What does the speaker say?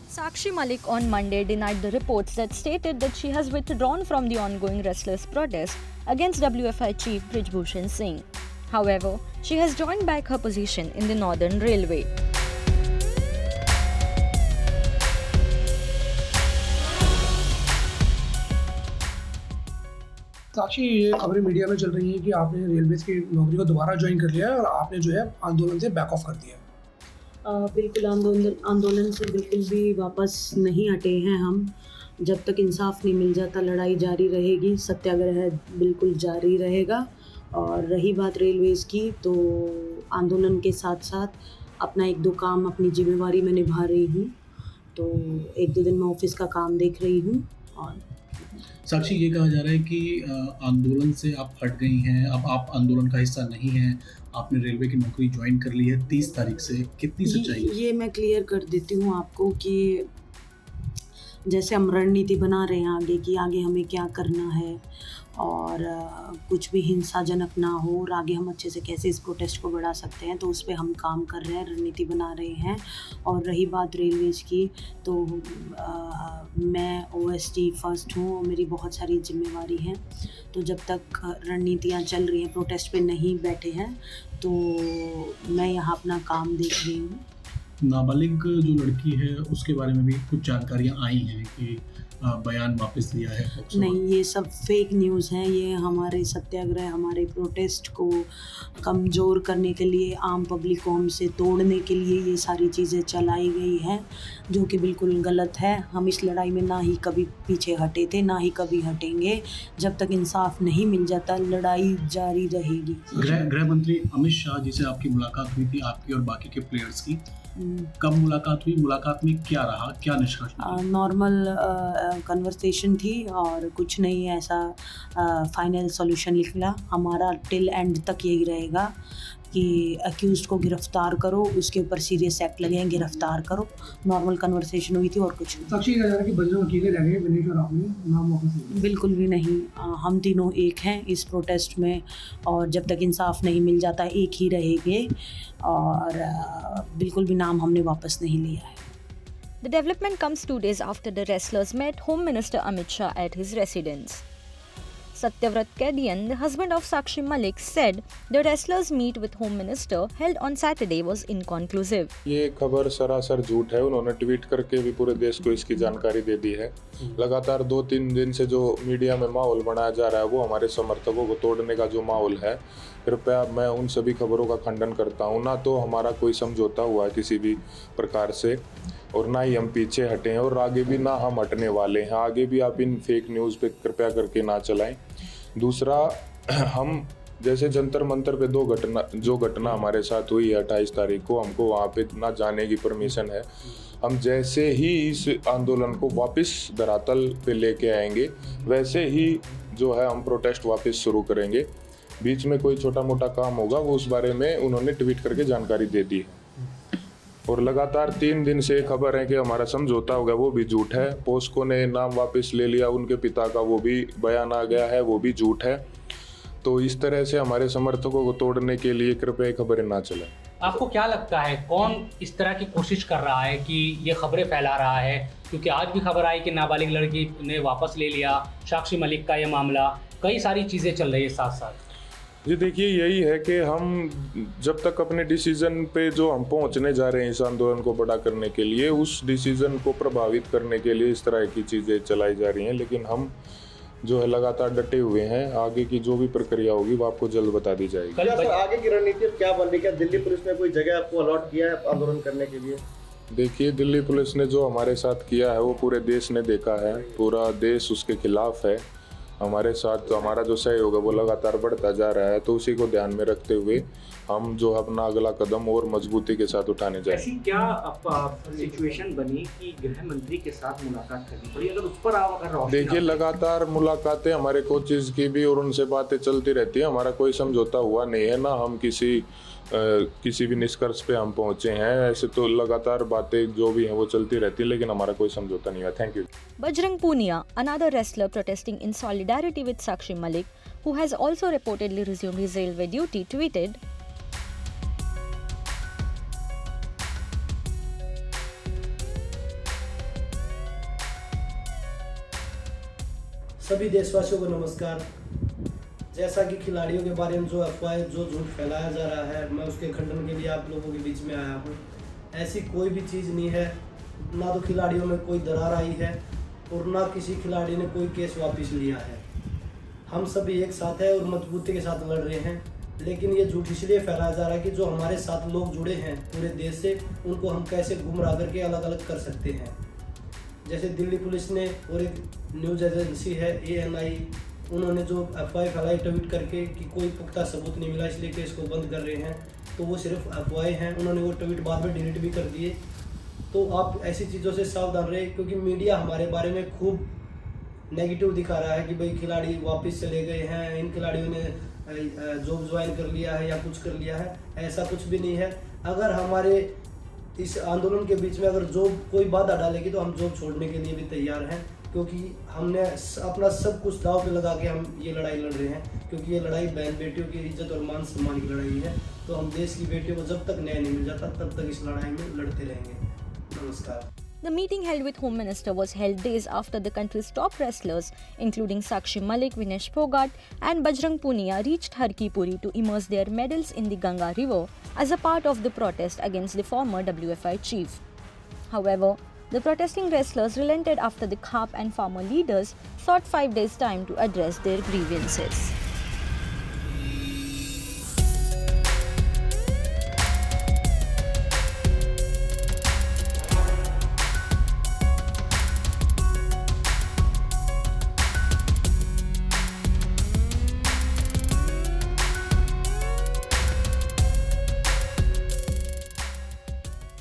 Sakshi Malik on Monday denied the reports that stated that she has withdrawn from the ongoing restless protest against WFI chief Brij Bhushan Singh. However, she has joined back her position in the Northern Railway. साक्षी, ये खबरें media में चल रही हैं कि आपने railways की नौकरी को दोबारा ज्वाइन कर लिया है और आपने जो है आंदोलन से बैक ऑफ कर दिया है। बिल्कुल आंदोलन से बिल्कुल भी वापस नहीं हटे हैं हम। जब तक इंसाफ नहीं मिल जाता लड़ाई जारी रहेगी, सत्याग्रह बिल्कुल जारी रहेगा। और रही बात रेलवेज़ की, तो आंदोलन के साथ साथ अपना एक दो काम, अपनी जिम्मेवारी मैं निभा रही हूँ। तो एक दो दिन मैं ऑफिस का काम देख रही हूँ। और साक्षी, ये कहा जा रहा है कि आंदोलन से आप हट गई हैं, अब आप आंदोलन का हिस्सा नहीं हैं, आपने रेलवे की नौकरी ज्वाइन कर ली है 30 तारीख से, कितनी सच्चाई है? ये मैं क्लियर कर देती हूँ आपको कि जैसे हम रणनीति बना रहे हैं आगे की, आगे हमें क्या करना है और कुछ भी हिंसाजनक ना हो और आगे हम अच्छे से कैसे इस प्रोटेस्ट को बढ़ा सकते हैं, तो उस पे हम काम कर रहे हैं, रणनीति बना रहे हैं। और रही बात रेलवेज की, तो मैं OSD फर्स्ट हूँ और मेरी बहुत सारी जिम्मेवारी हैं। तो जब तक रणनीतियाँ चल रही हैं, प्रोटेस्ट पे नहीं बैठे हैं, तो मैं यहाँ अपना काम देख रही हूँ। नाबालिग जो लड़की है उसके बारे में भी कुछ जानकारियां आई हैं कि बयान वापस लिया है। नहीं, ये सब फेक न्यूज़ हैं। ये हमारे सत्याग्रह, हमारे प्रोटेस्ट को कमज़ोर करने के लिए, आम पब्लिक को हमसे तोड़ने के लिए ये सारी चीज़ें चलाई गई हैं, जो कि बिल्कुल गलत है। हम इस लड़ाई में ना ही कभी पीछे हटे थे, ना ही कभी हटेंगे। जब तक इंसाफ नहीं मिल जाता लड़ाई जारी रहेगी। गृह मंत्री अमित शाह जी से आपकी मुलाकात हुई थी, आपकी और बाकी के प्लेयर्स की। कब मुलाकात हुई? मुलाकात में क्या रहा, क्या निष्कर्ष? नॉर्मल कन्वर्सेशन थी और कुछ नहीं ऐसा फाइनल सॉल्यूशन निकला। हमारा टिल एंड तक यही रहेगा कि अक्यूज़्ड को गिरफ्तार करो, उसके ऊपर सीरियस एक्ट लगे हैं, गिरफ्तार करो। नॉर्मल कन्वर्सेशन हुई थी और कुछ नहीं। साक्षी, कहा जा रहा है कि बजरंग अकेले रह गए, विनेश और आपने नाम वापस लिया। बिल्कुल भी नहीं। हम तीनों एक हैं इस प्रोटेस्ट में और जब तक इंसाफ नहीं मिल जाता एक ही रहेंगे और बिल्कुल भी नाम हमने वापस नहीं लिया है। The development comes 2 days after the wrestlers met Home Minister Amit Shah at his residence. Satyavrat Kadian, the husband of Sakshi Malik, said the wrestlers' meet with Home Minister held on Saturday was inconclusive. ये खबर सरासर झूठ है। उन्होंने tweet करके भी पूरे देश को इसकी जानकारी दे दी है। लगातार 2-3 दिन से जो मीडिया में माहौल बनाया जा रहा है वो हमारे समर्थकों को तोड़ने का जो माहौल है, कृपया मैं उन सभी खबरों का खंडन करता हूँ। ना तो हमारा कोई समझौता हुआ है किसी भी प्रकार से और ना ही हम पीछे हटे हैं और आगे भी ना हम हटने वाले हैं। आगे भी आप इन फेक न्यूज़ पे कृपया करके ना चलाएं। दूसरा, हम जैसे जंतर मंतर पे जो घटना हमारे साथ हुई है 28 तारीख को, हमको वहाँ पे ना जाने की परमिशन है। हम जैसे ही इस आंदोलन को वापस धरातल पे लेके आएंगे वैसे ही जो है हम प्रोटेस्ट वापस शुरू करेंगे। बीच में कोई छोटा मोटा काम होगा वो उस बारे में उन्होंने ट्वीट करके जानकारी दे दी है। और लगातार 3 दिन से खबर है कि हमारा समझौता होगा, वो भी झूठ है। पोस्को ने नाम वापस ले लिया उनके पिता का, वो भी बयान आ गया है, वो भी झूठ है। तो इस तरह से हमारे समर्थकों को तोड़ने के लिए कृपया खबरें ना चलें। आपको क्या लगता है कौन इस तरह की कोशिश कर रहा है कि ये खबरें फैला रहा है? क्योंकि आज भी खबर आई कि नाबालिग लड़की ने वापस ले लिया, साक्षी मलिक का ये मामला, कई सारी चीज़ें चल रही है साथ साथ। जी देखिए, यही है कि हम जब तक अपने डिसीजन पे जो हम पहुंचने जा रहे हैं इस आंदोलन को बड़ा करने के लिए, उस डिसीजन को प्रभावित करने के लिए इस तरह की चीज़ें चलाई जा रही हैं। लेकिन हम जो है लगातार डटे हुए हैं। आगे की जो भी प्रक्रिया होगी वो आपको जल्द बता दी जाएगी। सर, आगे की रणनीति क्या बन रही है? दिल्ली पुलिस ने कोई जगह आपको अलॉट किया है आंदोलन करने के लिए? देखिए, दिल्ली पुलिस ने जो हमारे साथ किया है वो पूरे देश ने देखा है, पूरा देश उसके खिलाफ है। हमारे साथ हमारा जो सहयोग है वो लगातार बढ़ता जा रहा है। तो उसी को ध्यान में रखते हुए हम जो अपना अगला कदम और मजबूती के साथ उठाने जाएंगे। ऐसी क्या सिचुएशन बनी कि गृह मंत्री के साथ मुलाकात करनी पड़ी? अगर उस पर आप अगर देखिए, लगातार मुलाकातें हमारे कोचेज की भी और उनसे बातें चलती रहती है। हमारा कोई समझौता हुआ नहीं है, ना हम किसी भी निष्कर्ष पे हम पहुंचे हैं। ऐसे तो लगातार बातें जो भी हैं वो चलती रहती है, लेकिन हमारा कोई समझौता नहीं है। Thank you. Bajrang Punia, another wrestler protesting in solidarity with Sakshi Malik, who has also reportedly resumed his railway duty, tweeted, सभी देशवासियों को नमस्कार। जैसा कि खिलाड़ियों के बारे में जो अफवाहें जो झूठ फैलाया जा रहा है, मैं उसके खंडन के लिए आप लोगों के बीच में आया हूँ। ऐसी कोई भी चीज़ नहीं है, ना तो खिलाड़ियों में कोई दरार आई है और ना किसी खिलाड़ी ने कोई केस वापस लिया है। हम सभी एक साथ हैं और मजबूती के साथ लड़ रहे हैं, लेकिन ये झूठ इसलिए फैलाया जा रहा है कि जो हमारे साथ लोग जुड़े हैं पूरे देश से, उनको हम कैसे गुमराह करके अलग अलग कर सकते हैं। जैसे दिल्ली पुलिस ने और एक न्यूज़ एजेंसी है ANI, उन्होंने जो अफवाहें फैलाई ट्वीट करके कि कोई पुख्ता सबूत नहीं मिला इसलिए केस को बंद कर रहे हैं, तो वो सिर्फ अफवाहें हैं। उन्होंने वो ट्वीट बाद में डिलीट भी कर दिए। तो आप ऐसी चीज़ों से सावधान रहे, क्योंकि मीडिया हमारे बारे में खूब नेगेटिव दिखा रहा है कि भाई खिलाड़ी वापस चले गए हैं, इन खिलाड़ियों ने जॉब ज्वाइन कर लिया है या कुछ कर लिया है। ऐसा कुछ भी नहीं है। अगर हमारे इस आंदोलन के बीच में अगर जॉब कोई बाधा डालेगी तो हम जॉब छोड़ने के लिए भी तैयार हैं, क्योंकि हमने अपना सब कुछ दांव पे लगा के हम ये लड़ाई लड़ रहे हैं। क्योंकि ये लड़ाई बहन बेटियों की इज्जत और मान सम्मान की लड़ाई है। तो हम देश की बेटियों को जब तक न्याय नहीं मिल जाता तब तक इस लड़ाई में लड़ते रहेंगे। नमस्कार। The meeting held with Home Minister was held days after the country's top wrestlers, including Sakshi Malik, Vinesh Phogat and Bajrang Punia, reached Har Ki Puri to immerse their medals in the Ganga River as a part of the protest against the former WFI chief. However, the protesting wrestlers relented after the KHAP and farmer leaders sought 5 days' time to address their grievances.